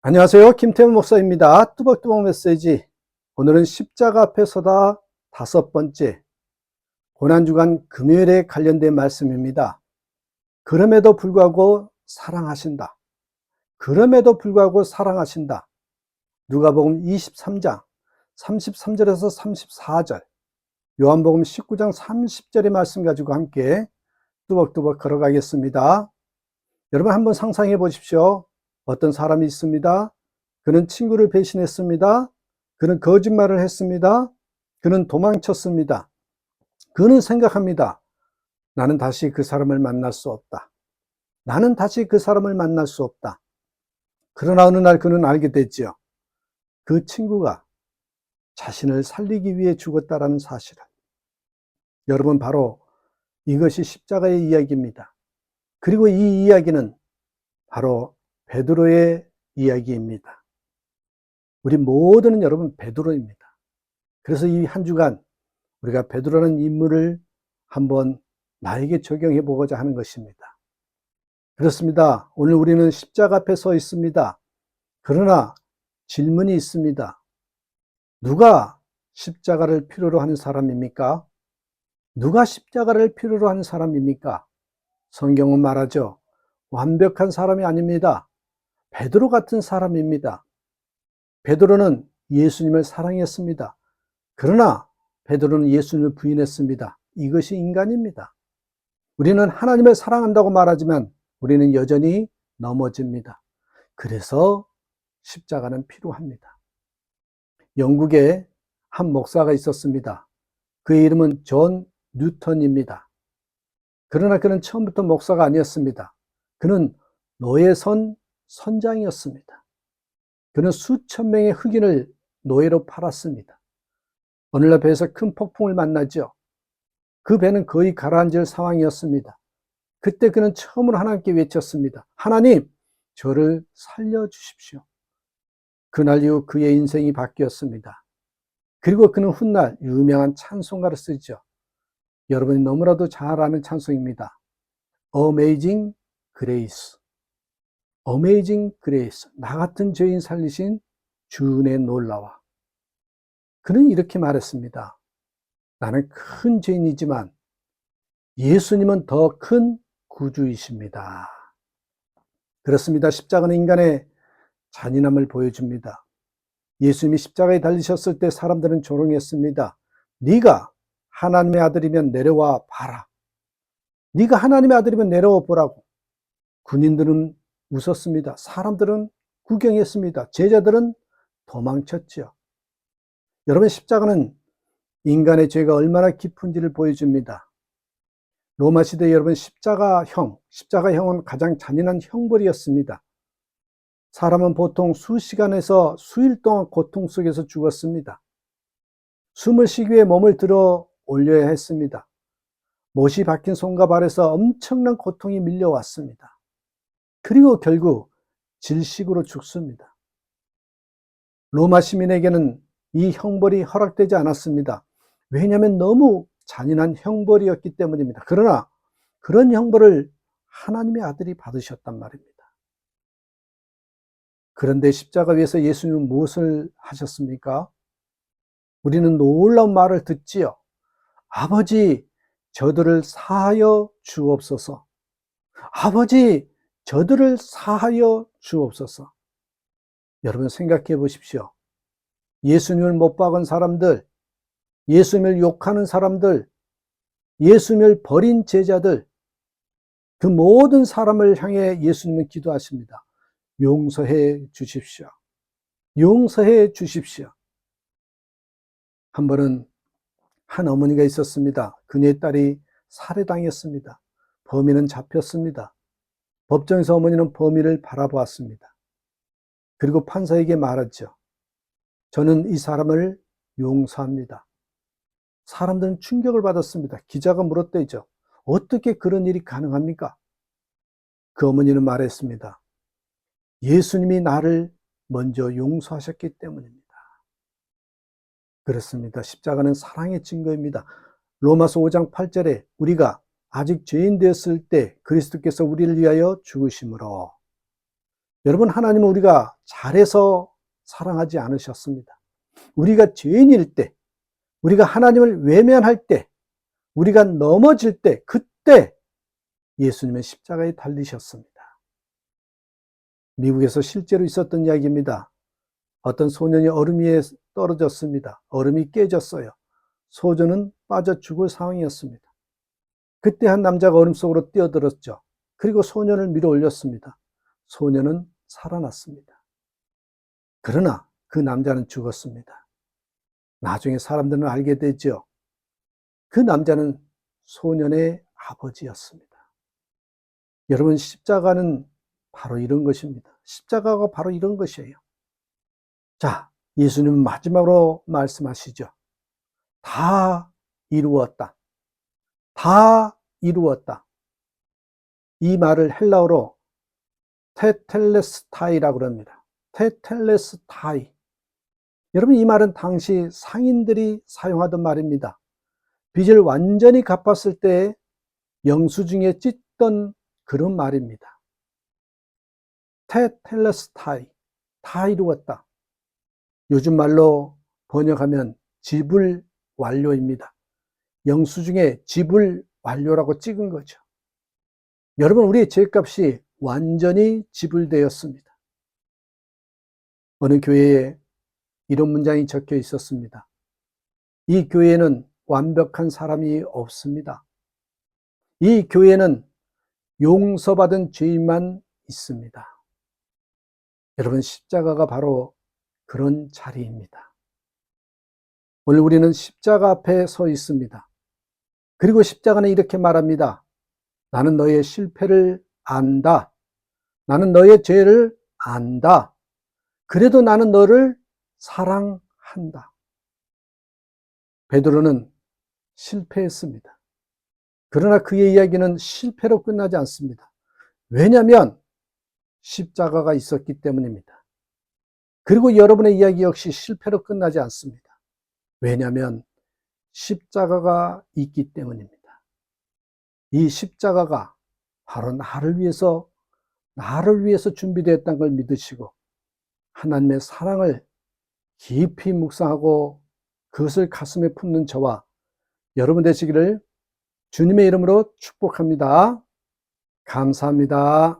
안녕하세요. 김태훈 목사입니다. 뚜벅뚜벅 메시지. 오늘은 십자가 앞에 서다 5번째 고난주간 금요일에 관련된 말씀입니다. 그럼에도 불구하고 사랑하신다. 그럼에도 불구하고 사랑하신다. 누가복음 23장 33절에서 34절, 요한복음 19장 30절의 말씀 가지고 함께 뚜벅뚜벅 걸어가겠습니다. 여러분 한번 상상해 보십시오. 어떤 사람이 있습니다. 그는 친구를 배신했습니다. 그는 거짓말을 했습니다. 그는 도망쳤습니다. 그는 생각합니다. 나는 다시 그 사람을 만날 수 없다. 나는 다시 그 사람을 만날 수 없다. 그러나 어느 날 그는 알게 됐지요. 그 친구가 자신을 살리기 위해 죽었다라는 사실을. 여러분, 바로 이것이 십자가의 이야기입니다. 그리고 이 이야기는 바로 베드로의 이야기입니다. 우리 모두는 여러분 베드로입니다. 그래서 이 한 주간 우리가 베드로라는 인물을 한번 나에게 적용해 보고자 하는 것입니다. 그렇습니다. 오늘 우리는 십자가 앞에 서 있습니다. 그러나 질문이 있습니다. 누가 십자가를 필요로 하는 사람입니까? 누가 십자가를 필요로 하는 사람입니까? 성경은 말하죠. 완벽한 사람이 아닙니다. 베드로 같은 사람입니다. 베드로는 예수님을 사랑했습니다. 그러나 베드로는 예수님을 부인했습니다. 이것이 인간입니다. 우리는 하나님을 사랑한다고 말하지만 우리는 여전히 넘어집니다. 그래서 십자가는 필요합니다. 영국에 한 목사가 있었습니다. 그의 이름은 존 뉴턴입니다. 그러나 그는 처음부터 목사가 아니었습니다. 그는 노예선 선장이었습니다. 그는 수천 명의 흑인을 노예로 팔았습니다. 어느 날 배에서 큰 폭풍을 만나죠. 그 배는 거의 가라앉을 상황이었습니다. 그때 그는 처음으로 하나님께 외쳤습니다. 하나님, 저를 살려주십시오. 그날 이후 그의 인생이 바뀌었습니다. 그리고 그는 훗날 유명한 찬송가를 쓰죠. 여러분이 너무나도 잘 아는 찬송입니다. Amazing Grace. Amazing Grace. 나 같은 죄인 살리신 주의 놀라와. 그는 이렇게 말했습니다. 나는 큰 죄인이지만 예수님은 더 큰 구주이십니다. 그렇습니다. 십자가는 인간의 잔인함을 보여줍니다. 예수님이 십자가에 달리셨을 때 사람들은 조롱했습니다. 네가 하나님의 아들이면 내려와 봐라. 네가 하나님의 아들이면 내려와 보라고. 군인들은 웃었습니다. 사람들은 구경했습니다. 제자들은 도망쳤죠. 여러분, 십자가는 인간의 죄가 얼마나 깊은지를 보여줍니다. 로마 시대 여러분 십자가형은 가장 잔인한 형벌이었습니다. 사람은 보통 수시간에서 수일 동안 고통 속에서 죽었습니다. 숨을 쉬기 위해 몸을 들어 올려야 했습니다. 못이 박힌 손과 발에서 엄청난 고통이 밀려왔습니다. 그리고 결국 질식으로 죽습니다. 로마 시민에게는 이 형벌이 허락되지 않았습니다. 왜냐하면 너무 잔인한 형벌이었기 때문입니다. 그러나 그런 형벌을 하나님의 아들이 받으셨단 말입니다. 그런데 십자가 위에서 예수님은 무엇을 하셨습니까? 우리는 놀라운 말을 듣지요. 아버지, 저들을 사하여 주옵소서. 아버지, 저들을 사하여 주옵소서. 여러분 생각해 보십시오. 예수님을 못 박은 사람들, 예수님을 욕하는 사람들, 예수님을 버린 제자들, 그 모든 사람을 향해 예수님은 기도하십니다. 용서해 주십시오. 용서해 주십시오. 한 번은 한 어머니가 있었습니다. 그녀의 딸이 살해당했습니다. 범인은 잡혔습니다. 법정에서 어머니는 범인을 바라보았습니다. 그리고 판사에게 말했죠. 저는 이 사람을 용서합니다. 사람들은 충격을 받았습니다. 기자가 물었대죠. 어떻게 그런 일이 가능합니까? 그 어머니는 말했습니다. 예수님이 나를 먼저 용서하셨기 때문입니다. 그렇습니다. 십자가는 사랑의 증거입니다. 로마서 5장 8절에 우리가 아직 죄인 되었을 때 그리스도께서 우리를 위하여 죽으심으로 여러분, 하나님은 우리가 잘해서 사랑하지 않으셨습니다. 우리가 죄인일 때, 우리가 하나님을 외면할 때, 우리가 넘어질 때, 그때 예수님은 십자가에 달리셨습니다. 미국에서 실제로 있었던 이야기입니다. 어떤 소년이 얼음 위에 떨어졌습니다. 얼음이 깨졌어요. 소년은 빠져 죽을 상황이었습니다. 그때 한 남자가 얼음 속으로 뛰어들었죠. 그리고 소년을 밀어 올렸습니다. 소년은 살아났습니다. 그러나 그 남자는 죽었습니다. 나중에 사람들은 알게 되죠. 그 남자는 소년의 아버지였습니다. 여러분, 십자가는 바로 이런 것입니다. 십자가가 바로 이런 것이에요. 자, 예수님은 마지막으로 말씀하시죠. 다 이루었다. 다 이루었다. 이 말을 헬라어로 테텔레스타이라고 합니다. 테텔레스타이. 여러분, 이 말은 당시 상인들이 사용하던 말입니다. 빚을 완전히 갚았을 때 영수증에 찢던 그런 말입니다. 테텔레스타이. 다 이루었다. 요즘 말로 번역하면 지불 완료입니다. 영수증에 지불 완료라고 찍은 거죠. 여러분, 우리의 죄값이 완전히 지불되었습니다. 어느 교회에 이런 문장이 적혀 있었습니다. 이 교회는 완벽한 사람이 없습니다. 이 교회는 용서받은 죄인만 있습니다. 여러분, 십자가가 바로 그런 자리입니다. 오늘 우리는 십자가 앞에 서 있습니다. 그리고 십자가는 이렇게 말합니다. 나는 너의 실패를 안다. 나는 너의 죄를 안다. 그래도 나는 너를 사랑한다. 베드로는 실패했습니다. 그러나 그의 이야기는 실패로 끝나지 않습니다. 왜냐하면 십자가가 있었기 때문입니다. 그리고 여러분의 이야기 역시 실패로 끝나지 않습니다. 왜냐하면 십자가가 있기 때문입니다. 이 십자가가 바로 나를 위해서 준비되었다는 걸 믿으시고 하나님의 사랑을 깊이 묵상하고 그것을 가슴에 품는 저와 여러분 되시기를 주님의 이름으로 축복합니다. 감사합니다.